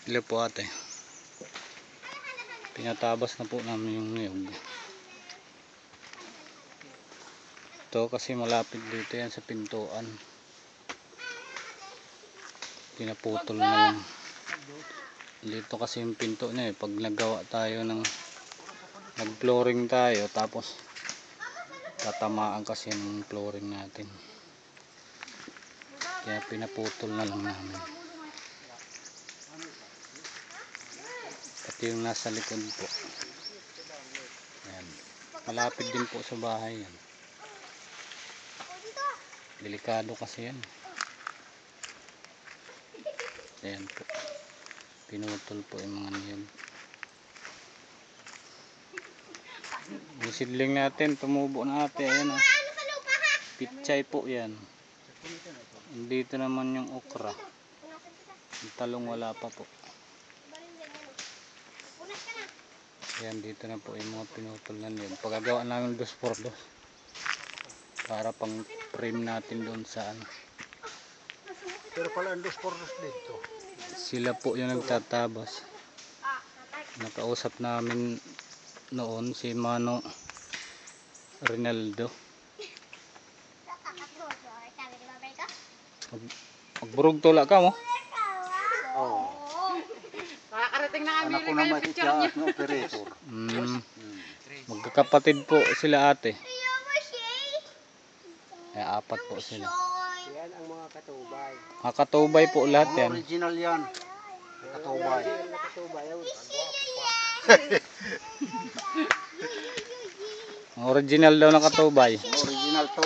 Hello po ate. Pinatabas na po namin yung niyog. Ito kasi malapit dito yan sa pintuan. Pinaputol na lang. Dito kasi yung pinto niya eh. Pag naggawa tayo ng nag-flooring tayo tapos tatamaan kasi ng flooring natin. Kaya pinaputol na lang namin. Pati yung nasa likod po. Ayan. Malapit din po sa bahay yan. Delikado kasi yan. Ayan po. Pinutol po yung mga niyog. Yung sidling natin, tumubo na ate. Ayan o. Pichay po yan. Dito naman yung okra. Yung talong wala pa po. Ayan, dito na po yung mga pinutol na niyog. Pagagawa namin 2x2 para pang frame natin doon sa ano. Pero pala ang 2x2 dito. Sila po yung nagtatabas. Nakausap namin noon si Mano Rinaldo. Magburog tula ka mo? Oo. Nakakarating na kami Anak ko rin na kayo picture niya. matitiyaat na operator. Magkakapatid po sila ate. Ay, 4 po sila. Yan ang mga katubay. Mga katubay po lahat Mga yan. original yan. Katubay. Ang original daw na katubay. Original to.